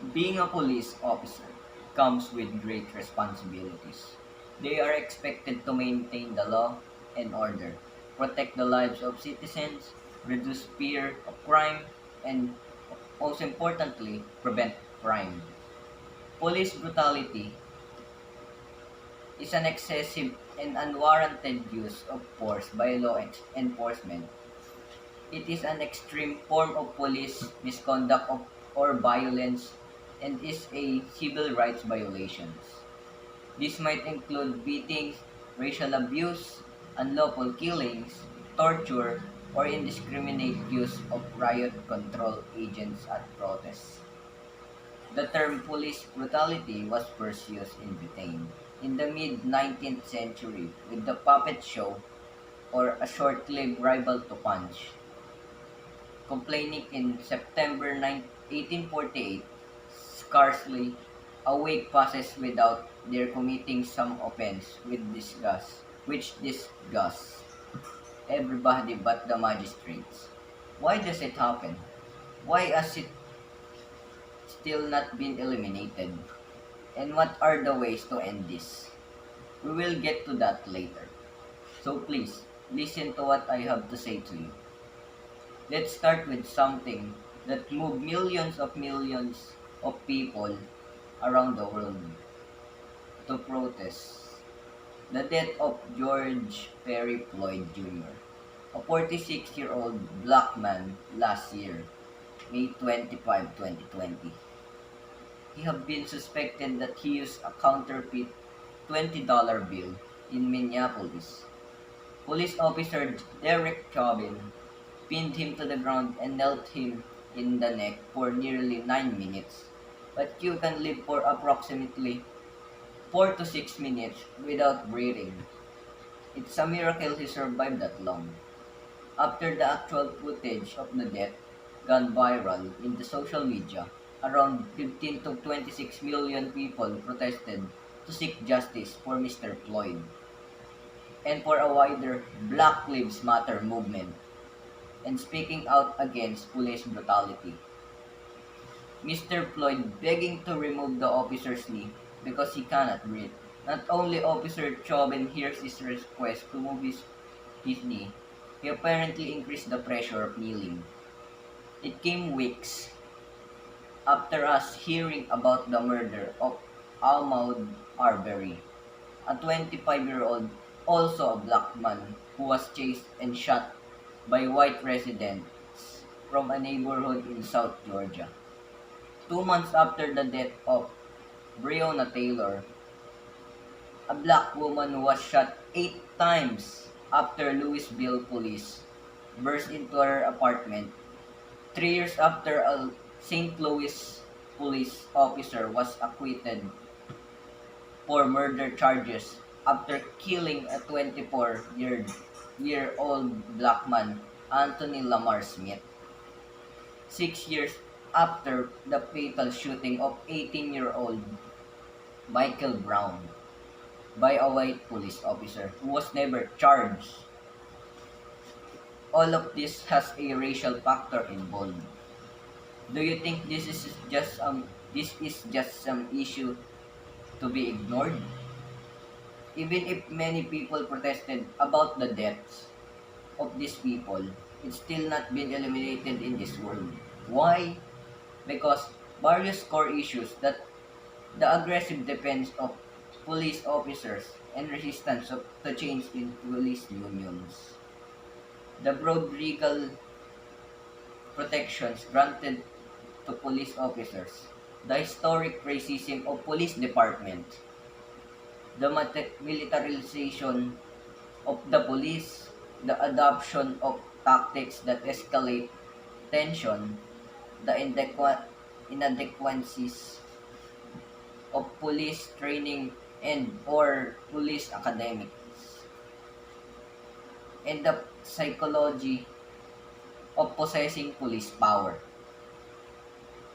Being a police officer comes with great responsibilities. They are expected to maintain the law and order, protect the lives of citizens, reduce fear of crime, and most importantly, prevent crime. Police brutality is an excessive and unwarranted use of force by enforcement. It is an extreme form of police misconduct or violence and is a civil rights violations. This might include beatings, racial abuse, unlawful killings, torture, or indiscriminate use of riot control agents at protests. The term police brutality was first used in Britain in the mid-19th century with the puppet show or a short-lived rival to Punch. Complaining in September 1848, scarcely a week passes without their committing some offense which disgusts everybody but the magistrates. Why does it happen? Why has it still not been eliminated? And what are the ways to end this? We will get to that later. So please, listen to what I have to say to you. Let's start with something that moved millions of people around the world to protest the death of George Perry Floyd Jr., a 46-year-old black man last year, May 25, 2020. He had been suspected that he used a counterfeit $20 bill in Minneapolis. Police officer Derek Chauvin pinned him to the ground and knelt him in the neck for nearly 9 minutes. But you can live for approximately 4 to 6 minutes without breathing. It's a miracle he survived that long. After the actual footage of the death gone viral in the social media, around 15 to 26 million people protested to seek justice for Mr. Floyd and for a wider Black Lives Matter movement and speaking out against police brutality. Mr. Floyd begging to remove the officer's knee because he cannot breathe. Not only Officer Chauvin hears his request to move his knee, he apparently increased the pressure of kneeling. It came weeks after us hearing about the murder of Ahmaud Arbery, a 25-year-old, also a black man, who was chased and shot by white residents from a neighborhood in South Georgia. 2 months after the death of Breonna Taylor, a black woman was shot 8 times after Louisville police burst into her apartment. 3 years after, a St. Louis police officer was acquitted for murder charges after killing a 24-year-old black man, Anthony Lamar Smith. 6 years after the fatal shooting of 18-year-old Michael Brown by a white police officer who was never charged. All of this has a racial factor involved. Do you think this is just some issue to be ignored? Even if many people protested about the deaths of these people, it's still not been eliminated in this world. Why? Because various core issues that the aggressive defense of police officers and resistance to change in police unions. The broad legal protections granted to police officers. The historic racism of police department. The militarization of the police. The adoption of tactics that escalate tension. The inadequacies of police training and or police academics, and the psychology of possessing police power.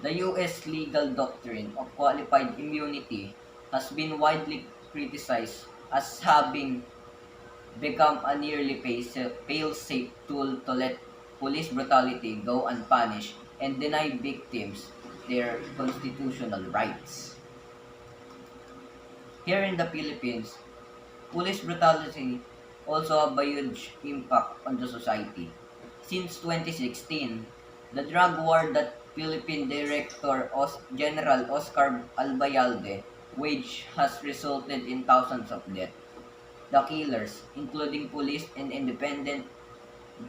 The U.S. legal doctrine of qualified immunity has been widely criticized as having become a nearly fail-safe tool to let police brutality go unpunished and deny victims their constitutional rights. Here in the Philippines, police brutality also have a huge impact on the society. Since 2016, the drug war that Philippine Director General Oscar Albayalde waged has resulted in thousands of deaths. The killers, including police and independent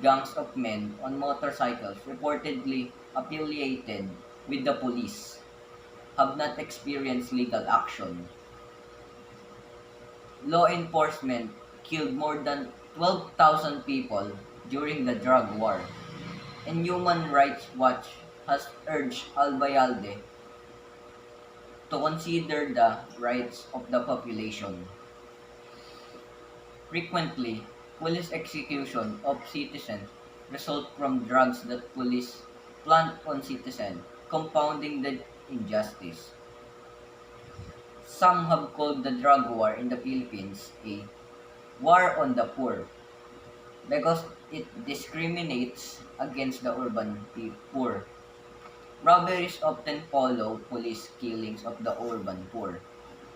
gangs of men on motorcycles reportedly affiliated with the police, have not experienced legal action. Law enforcement killed more than 12,000 people during the drug war, and Human Rights Watch has urged Albayalde to consider the rights of the population. Frequently, police execution of citizens result from drugs that police plant on citizens, compounding the injustice. Some have called the drug war in the Philippines a war on the poor because it discriminates against the urban poor. Robberies often follow police killings of the urban poor.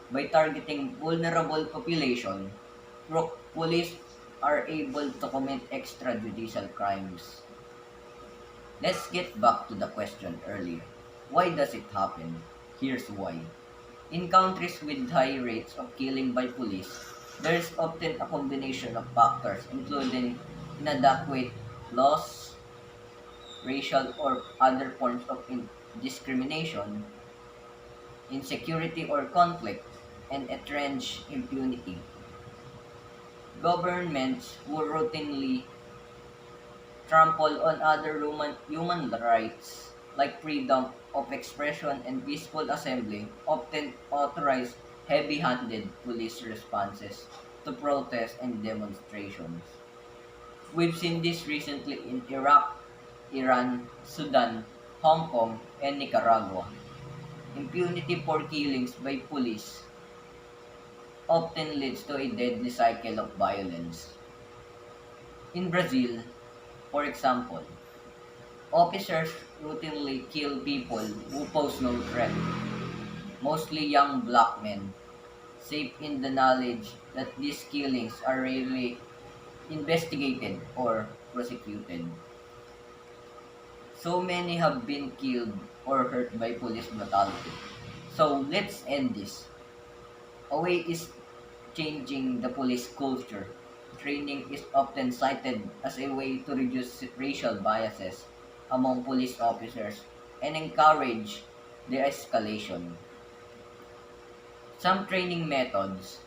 By targeting vulnerable population, police are able to commit extrajudicial crimes. Let's get back to the question earlier. Why does it happen? Here's why. In countries with high rates of killing by police, there is often a combination of factors including inadequate laws, racial or other forms of discrimination, insecurity or conflict, and entrenched impunity. Governments who routinely trample on other human rights, like freedom of expression and peaceful assembly, often authorize heavy-handed police responses to protests and demonstrations. We've seen this recently in Iraq, Iran, Sudan, Hong Kong, and Nicaragua. Impunity for killings by police often leads to a deadly cycle of violence. In Brazil, for example, officers routinely kill people who pose no threat, mostly young black men, safe in the knowledge that these killings are rarely investigated or prosecuted. So many have been killed or hurt by police brutality. So let's end this. A way is changing the police culture. Training is often cited as a way to reduce racial biases among police officers and encourage de-escalation. Some training methods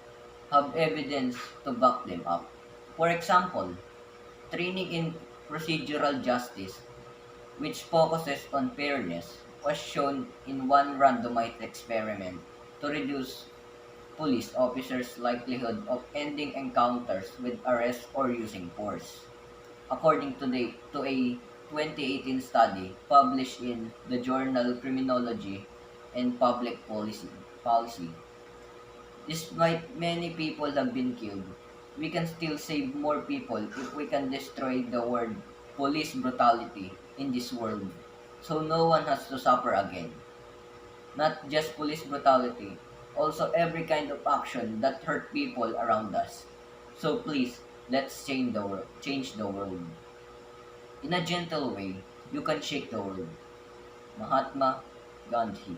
have evidence to back them up. For example, training in procedural justice, which focuses on fairness, was shown in one randomized experiment to reduce police officers' likelihood of ending encounters with arrest or using force, according to a 2018 study published in the journal Criminology and Public Policy. Despite many people have been killed, we can still save more people if we can destroy the word police brutality in this world, so no one has to suffer again. Not just police brutality, also every kind of action that hurt people around us. So please, let's change the world. In a gentle way, you can shake the world. Mahatma Gandhi.